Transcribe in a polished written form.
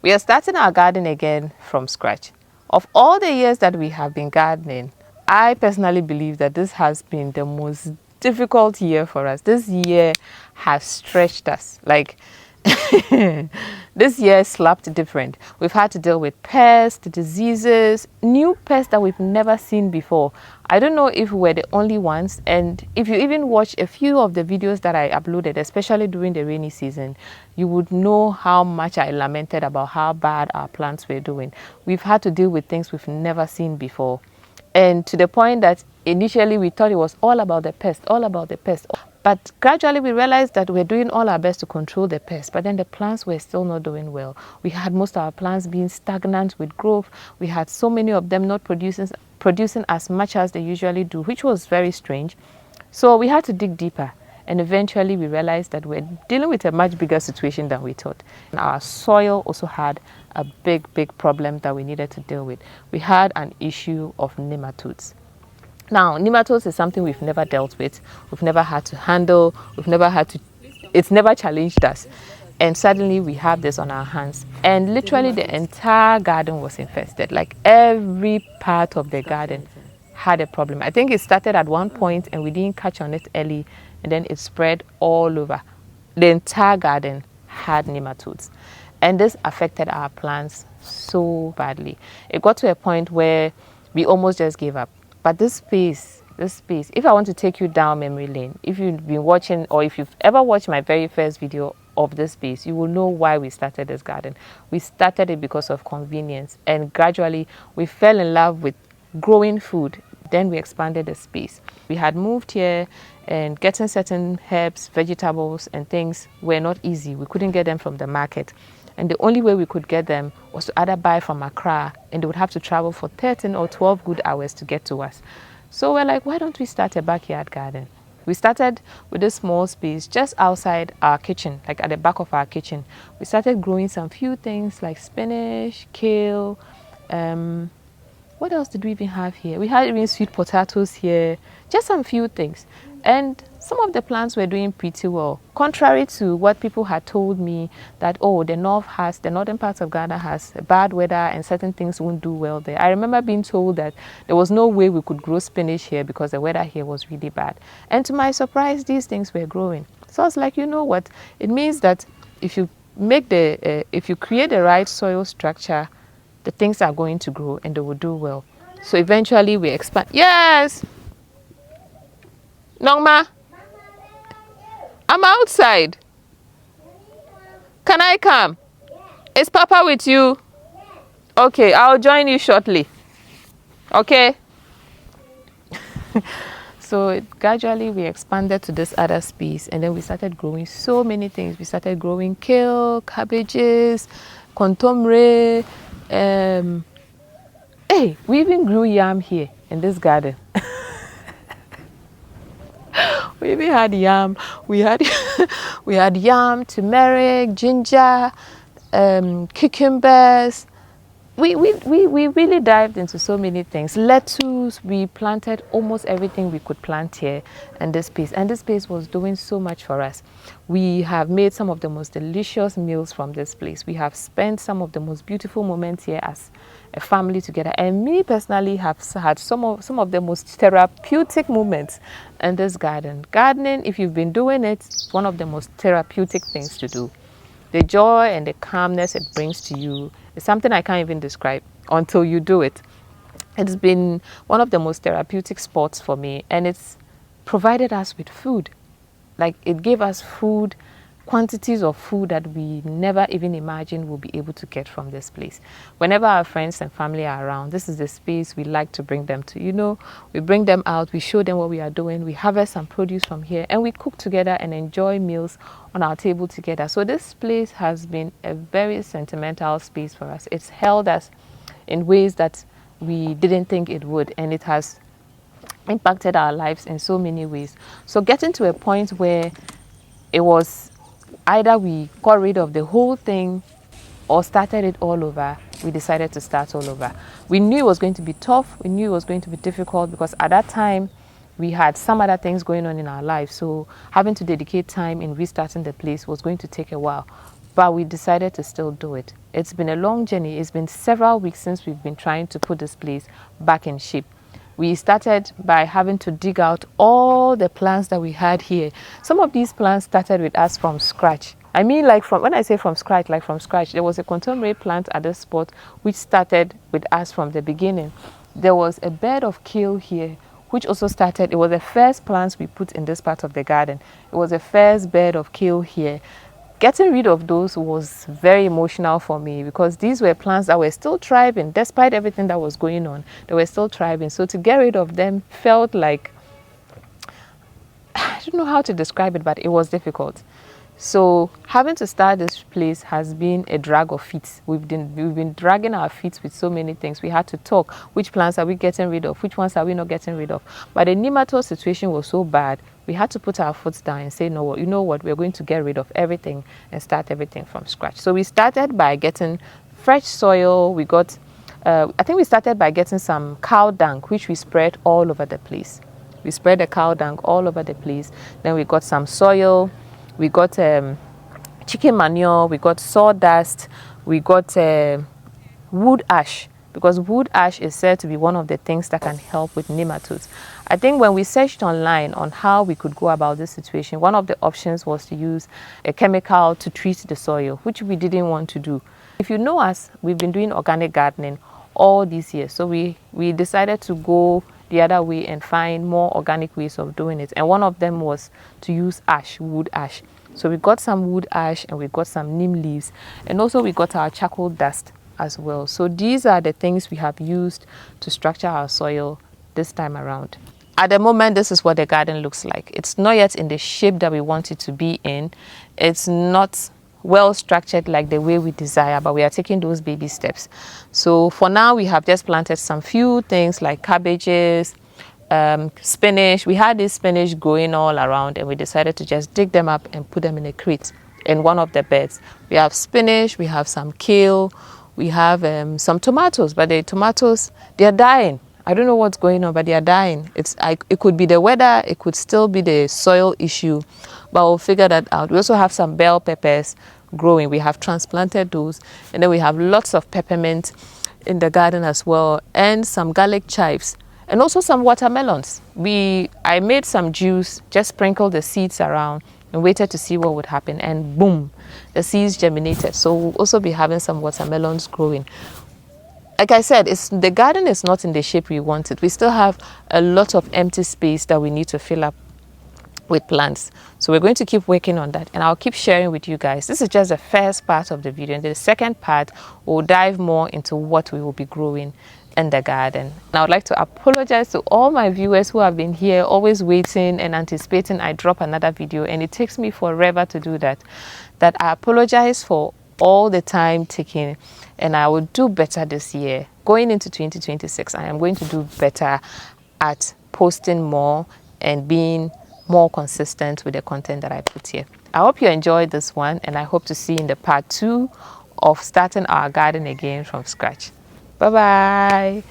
We are starting our garden again from scratch. Of all the years that we have been gardening, I personally believe that this has been the most difficult year for us. This year has stretched us. Like, this year slapped different. We've had to deal with pests, diseases, new pests that we've never seen before. I don't know if we're the only ones, and if you even watch a few of the videos that I uploaded, especially during the rainy season, you would know how much I lamented about how bad our plants were doing. We've had to deal with things we've never seen before. And to the point that initially we thought it was all about the pest, all about the pest. But gradually we realized that we're doing all our best to control the pest, but then the plants were still not doing well. We had most of our plants being stagnant with growth. We had so many of them not producing as much as they usually do, which was very strange. So we had to dig deeper. And eventually we realized that we're dealing with a much bigger situation than we thought. And our soil also had a big problem that we needed to deal with. We had an issue of nematodes. Now, nematodes is something we've never dealt with. We've never had to handle. It's never challenged us. And suddenly we have this on our hands. And literally the entire garden was infested. Like every part of the garden had a problem. I think it started at one point and we didn't catch on it early, and then it spread all over. The entire garden had nematodes, and this affected our plants so badly. It got to a point where we almost just gave up. But this space, if I want to take you down memory lane, if you've been watching or if you've ever watched my very first video of this space, you will know why we started this garden. We started it because of convenience, and gradually we fell in love with growing food. Then we expanded the space. We had moved here, and getting certain herbs, vegetables and things were not easy. We couldn't get them from the market. And the only way we could get them was to either buy from Accra, and they would have to travel for 13 or 12 good hours to get to us. So we're like, why don't we start a backyard garden? We started with a small space just outside our kitchen, like at the back of our kitchen. We started growing some few things like spinach, kale, what else did we even have here? We had even sweet potatoes here, just some few things. And some of the plants were doing pretty well, contrary to what people had told me that, oh, the northern parts of Ghana has bad weather and certain things won't do well there. I remember being told that there was no way we could grow spinach here because the weather here was really bad. And to my surprise, these things were growing. So I was like, you know what? It means that if you create the right soil structure, the things are going to grow and they will do well. So eventually we expand. Yes! Nongma, I'm outside. Can I come? Is Papa with you? Okay, I'll join you shortly. Okay? So gradually we expanded to this other space, and then we started growing so many things. We started growing kale, cabbages, contomere. Hey, we even grew yam here in this garden. We even had yam. We had yam, turmeric, ginger, cucumbers. We really dived into so many things. Lettuce, we planted almost everything we could plant here in this space. And this space was doing so much for us. We have made some of the most delicious meals from this place. We have spent some of the most beautiful moments here as a family together. And me personally have had some of the most therapeutic moments in this garden. Gardening, if you've been doing it, it's one of the most therapeutic things to do. The joy and the calmness it brings to you is something I can't even describe until you do it. It's been one of the most therapeutic spots for me, and it's provided us with food. Like, it gave us food, quantities of food that we never even imagined we'll be able to get from this place. Whenever our friends and family are around, this is the space we like to bring them to. You know, we bring them out, we show them what we are doing, we harvest some produce from here, and we cook together and enjoy meals on our table together. So this place has been a very sentimental space for us. It's held us in ways that we didn't think it would, and it has impacted our lives in so many ways. So getting to a point where it was either we got rid of the whole thing or started it all over, we decided to start all over. We knew it was going to be tough. We knew it was going to be difficult because at that time we had some other things going on in our lives. So having to dedicate time in restarting the place was going to take a while. but we decided to still do it. It's been a long journey. It's been several weeks since we've been trying to put this place back in shape. We started by having to dig out all the plants that we had here. Some of these plants started with us from scratch. I mean, like when I say from scratch, like from scratch, there was a contemporary plant at this spot which started with us from the beginning. There was a bed of kale here, which also started, it was the first plants we put in this part of the garden. It was the first bed of kale here. Getting rid of those was very emotional for me because these were plants that were still thriving despite everything that was going on. They were still thriving. So to get rid of them felt like, I don't know how to describe it, but it was difficult. So having to start this place has been a drag of feet. We've been dragging our feet with so many things. We had to talk. Which plants are we getting rid of? Which ones are we not getting rid of? But the nematode situation was so bad, we had to put our foot down and say, no, you know what? We're going to get rid of everything and start everything from scratch. So we started by getting fresh soil. We got, I think we started by getting some cow dung, which we spread all over the place. We spread the cow dung all over the place. Then we got some soil. We got chicken manure, we got sawdust, we got wood ash, because wood ash is said to be one of the things that can help with nematodes. I think when we searched online on how we could go about this situation, one of the options was to use a chemical to treat the soil, which we didn't want to do. If you know us, we've been doing organic gardening all these years, so we decided to go the other way and find more organic ways of doing it, and one of them was to use ash, wood ash. So we got some wood ash and we got some neem leaves, and also we got our charcoal dust as well. So these are the things we have used to structure our soil this time around. At the moment, this is what the garden looks like. It's not yet in the shape that we want it to be in. It's not well structured like the way we desire, but we are taking those baby steps. So for now, we have just planted some few things like cabbages, spinach. We had this spinach growing all around, and we decided to just dig them up and put them in a crate in one of the beds. We have spinach, we have some kale, we have some tomatoes, but the tomatoes, they are dying. I don't know what's going on, but they are dying. It could be the weather, it could still be the soil issue, but we'll figure that out. We also have some bell peppers growing. We have transplanted those, and then we have lots of peppermint in the garden as well, and some garlic chives, and also some watermelons. I made some juice, just sprinkled the seeds around and waited to see what would happen, and boom, the seeds germinated. So we'll also be having some watermelons growing. Like I said, the garden is not in the shape we want it. We still have a lot of empty space that we need to fill up with plants. So we're going to keep working on that, and I'll keep sharing with you guys. This is just the first part of the video, and the second part will dive more into what we will be growing in the garden. And I would like to apologize to all my viewers who have been here always waiting and anticipating I drop another video, and it takes me forever to do that. I apologize for all the time taking, and I will do better this year. Going into 2026, I am going to do better at posting more and being more consistent with the content that I put here. I hope you enjoyed this one, and I hope to see you in the part 2 of starting our garden again from scratch. Bye bye.